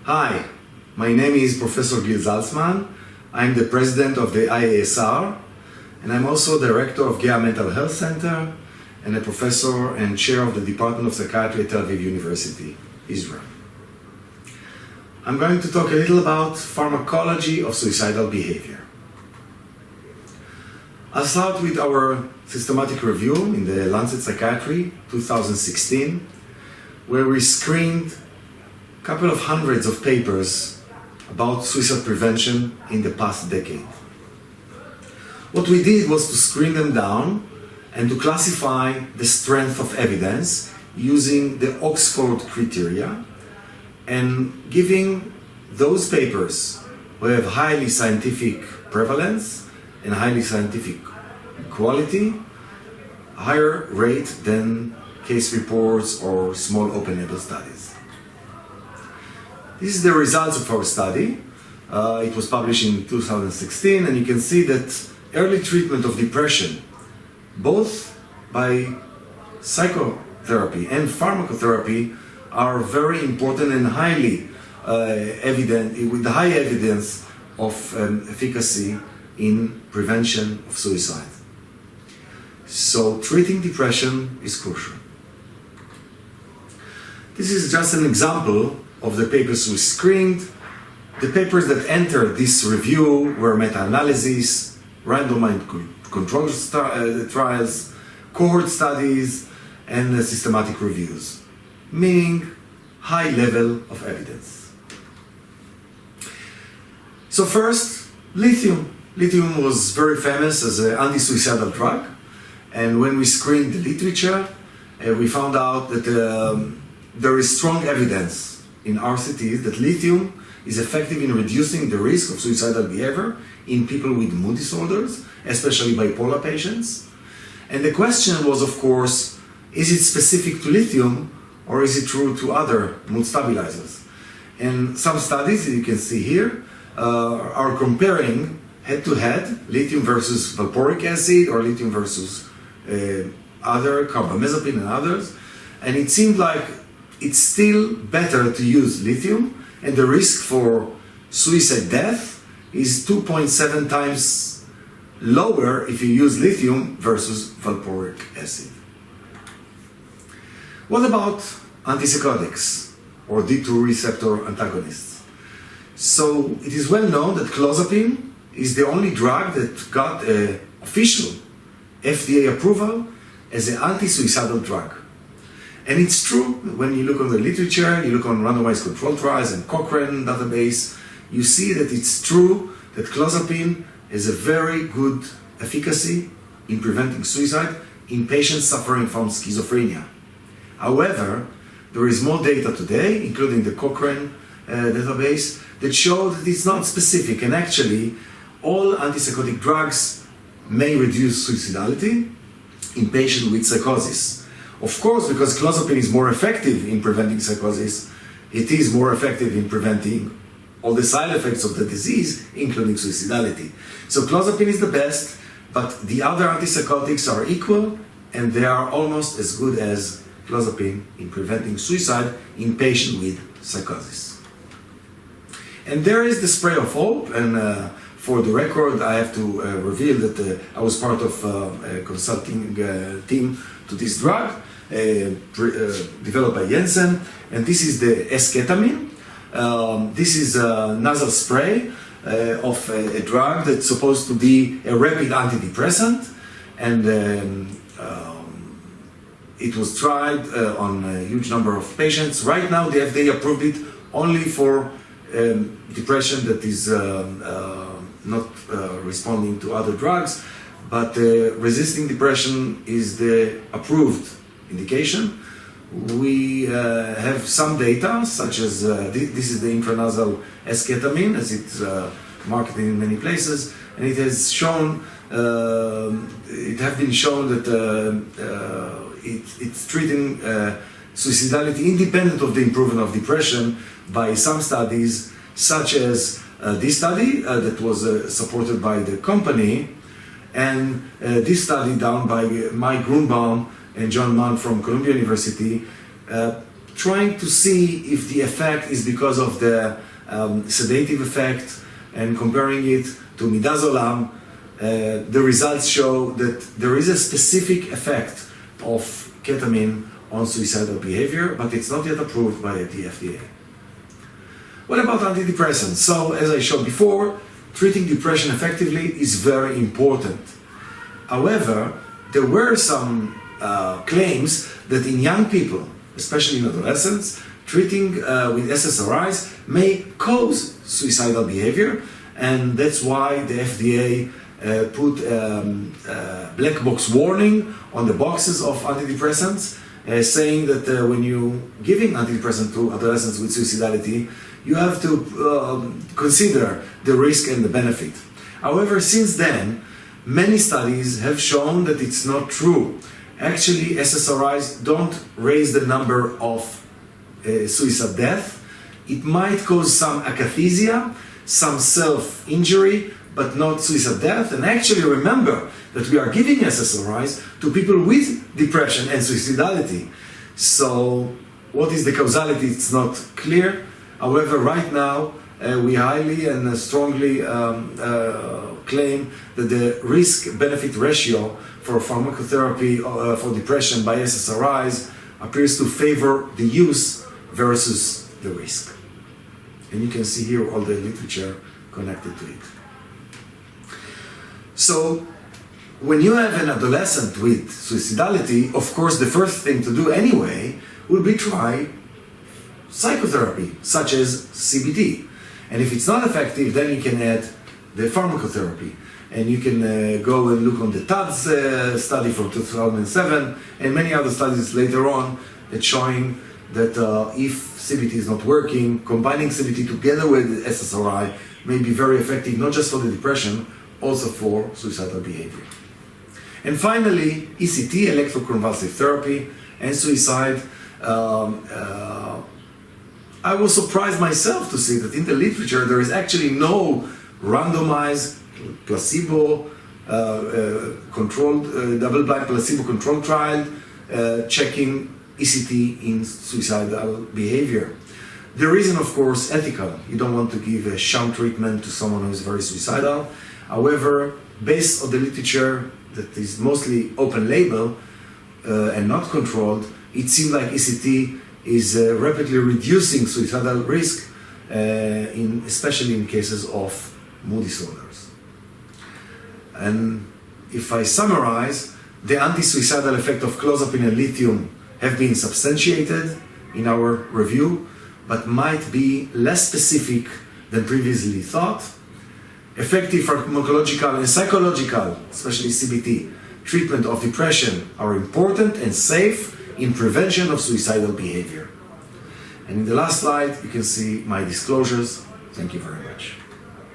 Hi, my name is Professor Zalsman. I'm the president of the IASR, and I'm also director of Geha Mental Health Center and a professor and chair of the Department of Psychiatry at Aviv University, Israel. I'm going to talk a little about pharmacology of suicidal behavior. I'll start with our systematic review in the Lancet Psychiatry 2016, where we screened a couple of hundreds of papers about suicide prevention in the past decade. What we did was to screen them down and to classify the strength of evidence using the Oxford criteria and giving those papers who have highly scientific prevalence and highly scientific quality a higher rate than case reports or small open-label studies. This is the results of our study. It was published in 2016, and you can see that early treatment of depression, both by psychotherapy and pharmacotherapy, are very important and highly evident, with high evidence of efficacy in prevention of suicide. So treating depression is crucial. This is just an example of the papers we screened. The papers that entered this review were meta-analysis, randomized control trials, cohort studies, and systematic reviews, meaning high level of evidence. So first, lithium. Lithium was very famous as an anti-suicidal drug, and when we screened the literature, we found out that there is strong evidence in RCTs that lithium is effective in reducing the risk of suicidal behavior in people with mood disorders, especially bipolar patients. And the question was, of course, is it specific to lithium or is it true to other mood stabilizers? And some studies, you can see here, are comparing head-to-head lithium versus valproic acid or lithium versus other carbamazepine and others. And it seemed like it's still better to use lithium, and the risk for suicide death is 2.7 times lower if you use lithium versus valproic acid. What about antipsychotics or D2 receptor antagonists? So it is well known that clozapine is the only drug that got an official FDA approval as an anti-suicidal drug. And it's true, when you look on the literature, you look on randomized control trials and Cochrane database, you see that it's true that clozapine has a very good efficacy in preventing suicide in patients suffering from schizophrenia. However, there is more data today, including the Cochrane database, that show that it's not specific, and actually all antipsychotic drugs may reduce suicidality in patients with psychosis. Of course, because clozapine is more effective in preventing psychosis, it is more effective in preventing all the side effects of the disease, including suicidality. So clozapine is the best, but the other antipsychotics are equal, and they are almost as good as clozapine in preventing suicide in patients with psychosis. And there is the spray of hope, and for the record, I have to reveal that I was part of a consulting team to this drug, developed by Janssen, and this is the esketamine. This is a nasal spray of a drug that's supposed to be a rapid antidepressant, and it was tried on a huge number of patients. Right now, the FDA approved it only for depression that is not responding to other drugs, but resisting depression is the approved indication. We have some data, such as this is the intranasal esketamine, as it's marketed in many places, and it has shown, it has been shown that it's treating suicidality independent of the improvement of depression by some studies, such as this study that was supported by the company, and this study done by Mike Grunbaum and John Mann from Columbia University trying to see if the effect is because of the sedative effect and comparing it to midazolam. The results show that there is a specific effect of ketamine on suicidal behavior, but it's not yet approved by the FDA. What about antidepressants? So, as I showed before, treating depression effectively is very important. However, there were some claims that in young people, especially in adolescents, treating with SSRIs may cause suicidal behavior, and that's why the FDA put a black box warning on the boxes of antidepressants, saying that when you're giving antidepressant to adolescents with suicidality, you have to consider the risk and the benefit. However, since then, many studies have shown that it's not true. Actually, SSRIs don't raise the number of suicide death. It might cause some akathisia, some self-injury, but not suicide death. And actually remember that we are giving SSRIs to people with depression and suicidality. So what is the causality? It's not clear. However, right now, we highly and strongly claim that the risk-benefit ratio for pharmacotherapy for depression by SSRIs appears to favor the use versus the risk. And you can see here all the literature connected to it. So, when you have an adolescent with suicidality, of course the first thing to do anyway would be try psychotherapy, such as CBT. And if it's not effective, then you can add the pharmacotherapy. And you can go and look on the TADS study from 2007 and many other studies later on that showing that if CBT is not working, combining CBT together with SSRI may be very effective, not just for the depression, also for suicidal behavior. And finally, ECT, electroconvulsive therapy, and suicide. I was surprised myself to see that in the literature there is actually no randomized, placebo controlled, double-blind placebo-controlled trial checking ECT in suicidal behavior. The reason, of course, ethical. You don't want to give a sham treatment to someone who is very suicidal. However, based on the literature that is mostly open label and not controlled, it seems like ECT is rapidly reducing suicidal risk, especially in cases of mood disorders. And if I summarize, the anti-suicidal effect of clozapine and lithium have been substantiated in our review, but might be less specific than previously thought. Effective pharmacological and psychological, especially CBT, treatment of depression are important and safe in prevention of suicidal behavior. And in the last slide, you can see my disclosures. Thank you very much.